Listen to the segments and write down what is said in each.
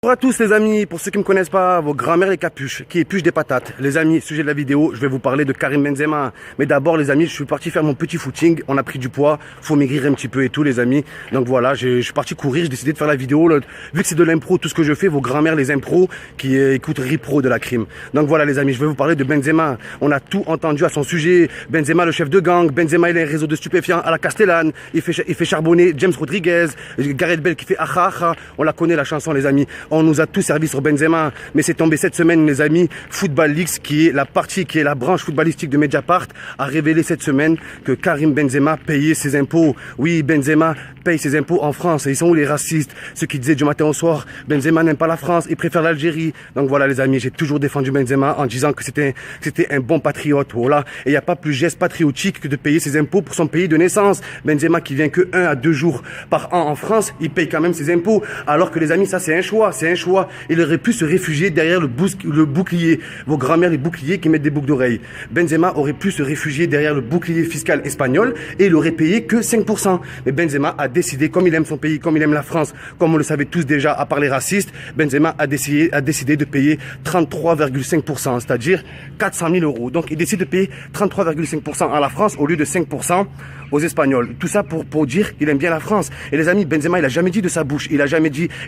Bonjour à tous les amis, pour ceux qui ne me connaissent pas, vos grands-mères les capuches, qui épluchent des patates. Les amis, sujet de la vidéo, je vais vous parler de Karim Benzema. Mais d'abord les amis, je suis parti faire mon petit footing, on a pris du poids, faut maigrir un petit peu et tout les amis. Donc voilà, je suis parti courir, j'ai décidé de faire la vidéo. Là. Vu que c'est de l'impro, tout ce que je fais, vos grands-mères les impros qui écoutent Ripro de la crime. Donc voilà les amis, je vais vous parler de Benzema. On a tout entendu à son sujet. Benzema le chef de gang, Benzema il a un réseau de stupéfiants à la Castellane, il fait charbonner James Rodriguez, Gareth Bale qui fait acha acha. On la connaît la chanson les amis. On nous a tout servi sur Benzema, mais c'est tombé cette semaine les amis. Football Leaks, qui est la branche footballistique de Mediapart, a révélé cette semaine que Karim Benzema payait ses impôts. Oui, Benzema paye ses impôts en France. Et ils sont où les racistes? Ceux qui disaient du matin au soir, Benzema n'aime pas la France, il préfère l'Algérie. Donc voilà les amis, j'ai toujours défendu Benzema en disant que c'était un bon patriote. Voilà. Et il n'y a pas plus geste patriotique que de payer ses impôts pour son pays de naissance. Benzema qui vient que 1 à 2 jours par an en France, il paye quand même ses impôts. Alors que les amis, ça c'est un choix, Il aurait pu se réfugier derrière le bouclier. Vos grands-mères, les boucliers qui mettent des boucles d'oreilles. Benzema aurait pu se réfugier derrière le bouclier fiscal espagnol et il aurait payé que 5%. Mais Benzema a décidé, comme il aime son pays, comme il aime la France, comme on le savait tous déjà, à part les racistes, Benzema a décidé de payer 33,5%, c'est-à-dire 400 000 euros. Donc il décide de payer 33,5% à la France au lieu de 5% aux Espagnols. Tout ça pour dire qu'il aime bien la France. Et les amis, Benzema, il a jamais dit de sa bouche. Il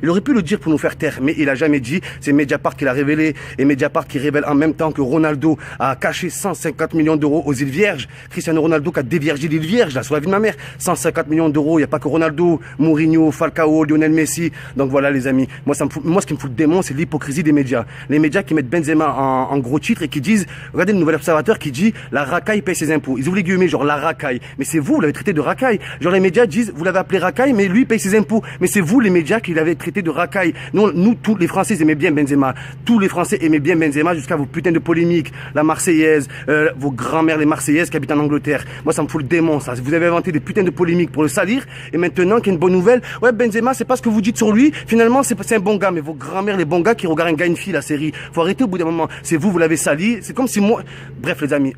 aurait pu le dire pour nous faire taire, mais il a jamais dit. C'est Mediapart qui l'a révélé. Et Mediapart qui révèle en même temps que Ronaldo a caché 150 millions d'euros aux îles Vierges. Cristiano Ronaldo qui a déviergé l'île Vierge, là, sur la vie de ma mère. 150 millions d'euros. Il n'y a pas que Ronaldo, Mourinho, Falcao, Lionel Messi. Donc voilà, les amis. Moi, ce qui me fout le démon, c'est l'hypocrisie des médias. Les médias qui mettent Benzema en gros titre et qui disent, regardez le Nouvel Observateur qui dit, la racaille paye ses impôts. Ils ouvrent les guillemets, genre la racaille. Mais c'est vous l'avez traité de racaille. Genre les médias disent, vous l'avez appelé racaille, mais lui paye ses impôts. Mais c'est vous les médias qui l'avez traité de racaille. Nous, tous les Français aimaient bien Benzema. Tous les Français aimaient bien Benzema jusqu'à vos putains de polémiques. La Marseillaise, vos grands-mères les Marseillaises qui habitent en Angleterre. Moi, ça me fout le démon, ça. Vous avez inventé des putains de polémiques pour le salir. Et maintenant qu'il y a une bonne nouvelle, ouais, Benzema, c'est pas ce que vous dites sur lui. Finalement, c'est un bon gars. Mais vos grands-mères, les bons gars qui regardent un gars, une fille, la série. Faut arrêter au bout d'un moment. C'est vous l'avez sali. C'est comme si moi, bref, les amis.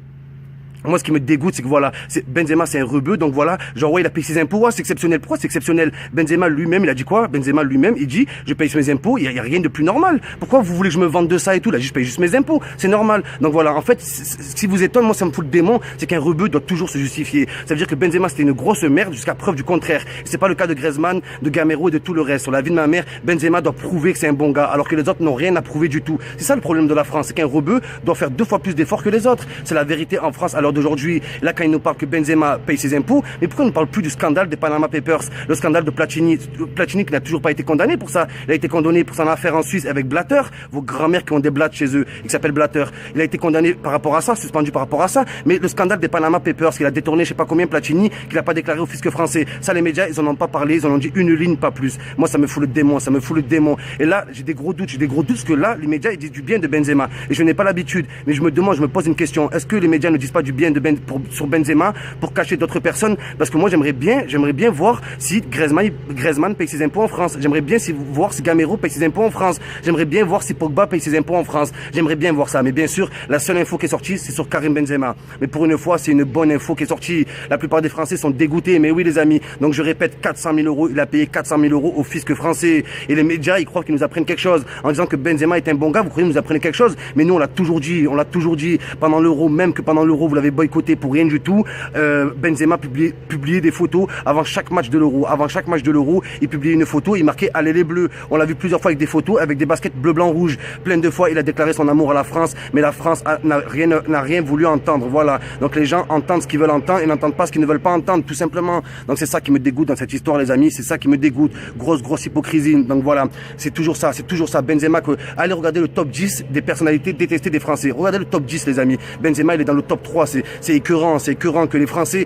Moi, ce qui me dégoûte, c'est que voilà, Benzema, c'est un rebeu, donc voilà, genre, ouais, il a payé ses impôts, ouais, c'est exceptionnel. Pourquoi c'est exceptionnel? Benzema lui-même, il a dit quoi? Benzema lui-même, il dit, je paye mes impôts, il y a rien de plus normal. Pourquoi vous voulez que je me vende de ça et tout? Là, je paye juste mes impôts, c'est normal. Donc voilà, en fait, si vous étonnez, moi, ça me fout le démon, c'est qu'un rebeu doit toujours se justifier. Ça veut dire que Benzema, c'était une grosse merde jusqu'à preuve du contraire. C'est pas le cas de Griezmann, de Gamero et de tout le reste. Sur la vie de ma mère, Benzema doit prouver que c'est un bon gars, alors que les autres n'ont rien à prouver du tout. C'est ça le problème de la France, c'est qu'un rebeu doit faire 2 fois plus d'efforts que les autres. C'est la vérité en France à l'heure d'aujourd'hui. Là, quand il nous parle que Benzema paye ses impôts, mais pourquoi on ne parle plus du scandale des Panama Papers, le scandale de Platini qui n'a toujours pas été condamné pour ça. Il a été condamné pour son affaire en Suisse avec Blatter, vos grands-mères qui ont des blattes chez eux, qui s'appellent Blatter. Il a été condamné par rapport à ça, suspendu par rapport à ça, mais le scandale des Panama Papers, qu'il a détourné je sais pas combien Platini, qu'il n'a pas déclaré au fisc français, ça les médias, ils en ont pas parlé, ils en ont dit une ligne, pas plus. Moi, ça me fout le démon, ça me fout le démon. Et là, j'ai des gros doutes parce que là, les médias, ils disent du bien de Benzema. Et je n'ai pas l'habitude, mais je me pose une question. Est-ce que les médias ne disent pas du bien sur Benzema pour cacher d'autres personnes? Parce que moi j'aimerais bien voir si Griezmann paye ses impôts en France. J'aimerais bien voir si Gamero paye ses impôts en France. J'aimerais bien voir si Pogba paye ses impôts en France. J'aimerais bien voir ça. Mais bien sûr, la seule info qui est sortie, c'est sur Karim Benzema. Mais pour une fois, c'est une bonne info qui est sortie. La plupart des Français sont dégoûtés. Mais oui les amis. Donc je répète, 400 000 euros. Il a payé 400 000 euros au fisc français. Et les médias, ils croient qu'ils nous apprennent quelque chose. En disant que Benzema est un bon gars, vous croyez qu'ils nous apprennent quelque chose? Mais nous, on l'a toujours dit pendant l'Euro, même que pendant l'Euro, vous l'avez boycotté pour rien du tout. Benzema publiait des photos avant chaque match de l'Euro. Avant chaque match de l'Euro, il publiait une photo, il marquait allez les bleus. On l'a vu plusieurs fois avec des photos, avec des baskets bleu, blanc, rouge. Plein de fois, il a déclaré son amour à la France, mais la France n'a rien voulu entendre. Voilà. Donc les gens entendent ce qu'ils veulent entendre et n'entendent pas ce qu'ils ne veulent pas entendre, tout simplement. Donc c'est ça qui me dégoûte dans cette histoire, les amis. C'est ça qui me dégoûte. Grosse hypocrisie. Donc voilà. C'est toujours ça. Benzema, allez regarder le top 10 des personnalités détestées des Français. Regardez le top 10, les amis. Benzema, il est dans le top 3. C'est écœurant que les Français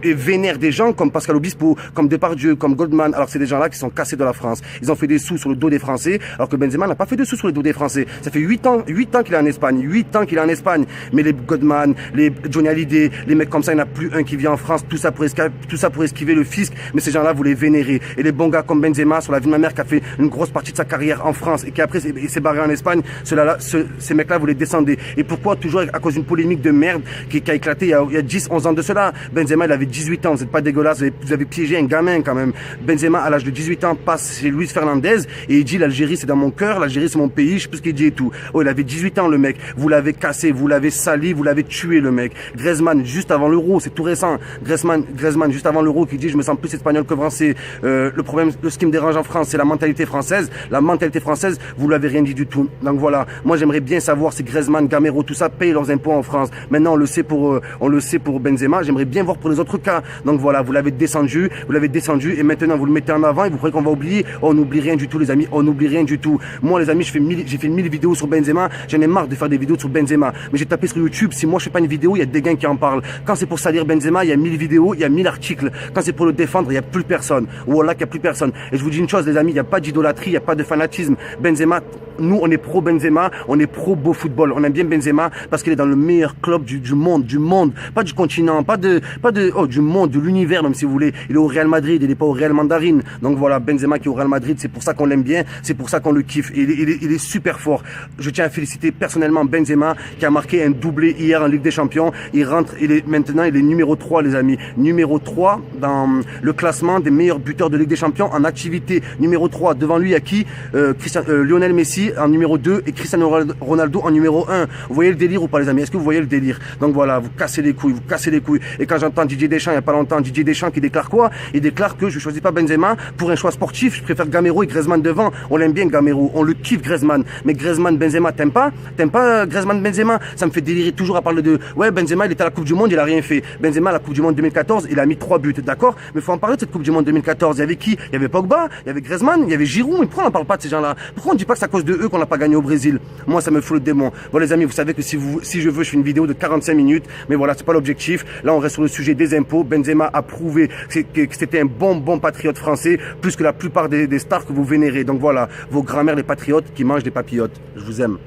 vénèrent des gens comme Pascal Obispo, comme Depardieu, comme Goldman, alors que c'est des gens-là qui sont cassés de la France. Ils ont fait des sous sur le dos des Français, alors que Benzema n'a pas fait de sous sur le dos des Français. Ça fait 8 ans qu'il est en Espagne, 8 ans qu'il est en Espagne. Mais les Goldman, les Johnny Hallyday, les mecs comme ça, il n'y en a plus un qui vient en France, tout ça pour esquiver le fisc, mais ces gens-là, vous les vénérez. Et les bons gars comme Benzema, sur la vie de ma mère, qui a fait une grosse partie de sa carrière en France, et qui après s'est barré en Espagne, ces mecs-là, vous les descendez. Et pourquoi toujours à cause d'une polémique de merde, qui a éclaté il y a 10, 11 ans de cela. Benzema, il avait 18 ans, vous n'êtes pas dégueulasse, vous avez piégé un gamin quand même. Benzema, à l'âge de 18 ans, passe chez Luis Fernandez et il dit l'Algérie c'est dans mon cœur, l'Algérie c'est mon pays, je sais plus ce qu'il dit et tout. Oh, il avait 18 ans le mec, vous l'avez cassé, vous l'avez sali, vous l'avez tué le mec. Griezmann, juste avant l'Euro, c'est tout récent. Griezmann, juste avant l'Euro, qui dit je me sens plus espagnol que français. Le problème, ce qui me dérange en France, c'est la mentalité française. La mentalité française, vous l'avez rien dit du tout. Donc voilà, moi j'aimerais bien savoir si Griezmann, Gamero, tout ça payent leurs impôts en France. Maintenant on le sait pour Benzema, j'aimerais bien voir pour les autres cas. Donc voilà, vous l'avez descendu et maintenant vous le mettez en avant et vous croyez qu'on va oublier. Oh, on n'oublie rien du tout les amis, on n'oublie rien du tout. Moi les amis, j'ai fait 1000 vidéos sur Benzema, j'en ai marre de faire des vidéos sur Benzema. Mais j'ai tapé sur YouTube, si moi je fais pas une vidéo, il y a des gars qui en parlent. Quand c'est pour salir Benzema, il y a 1000 vidéos, il y a 1000 articles. Quand c'est pour le défendre, il y a plus personne. Voilà qu'il y a plus personne. Et je vous dis une chose les amis, il n'y a pas d'idolâtrie, il n'y a pas de fanatisme. Benzema, nous on est pro Benzema, on est pro beau football. On aime bien Benzema parce qu'il est dans le meilleur club du monde, pas du continent, du monde, de l'univers même si vous voulez. Il est au Real Madrid, il n'est pas au Real Mandarin. Donc voilà, Benzema qui est au Real Madrid, c'est pour ça qu'on l'aime bien, c'est pour ça qu'on le kiffe. Il est super fort. Je tiens à féliciter personnellement Benzema qui a marqué un doublé hier en Ligue des Champions. Maintenant il est numéro 3 les amis. Numéro 3 dans le classement des meilleurs buteurs de Ligue des Champions en activité. Numéro 3, devant lui il y a qui Lionel Messi en numéro 2 et Cristiano Ronaldo en numéro 1. Vous voyez le délire ou pas les amis? Est-ce que vous voyez le délire? Donc voilà, vous cassez les couilles. Et quand j'entends Didier Deschamps, il n'y a pas longtemps, Didier Deschamps qui déclare quoi? Il déclare que je ne choisis pas Benzema pour un choix sportif, je préfère Gamero et Griezmann devant. On l'aime bien Gamero, on le kiffe Griezmann. Mais Griezmann, Benzema, t'aimes pas Griezmann, Benzema? Ça me fait délirer toujours à parler de ouais, Benzema il était à la Coupe du Monde, il a rien fait. Benzema à la Coupe du Monde 2014, il a mis 3 buts, d'accord? Mais faut en parler de cette Coupe du Monde 2014. Il y avait qui? Il y avait Pogba, il y avait Griezmann, il y avait Giroud. Mais pourquoi on n'en parle pas de ces gens-là? Pourquoi on dit pas que c'est à cause de eux qu'on n'a pas gagné au Brésil? Moi ça me fout le démon. Bon les amis, vous savez que si je veux, je fais une vidéo de 45 minutes, mais voilà, c'est pas l'objectif. Là on reste sur le sujet des impôts. Benzema a prouvé que c'était un bon patriote français, plus que la plupart des stars que vous vénérez. Donc voilà, vos grand-mères les patriotes qui mangent des papillotes. Je vous aime.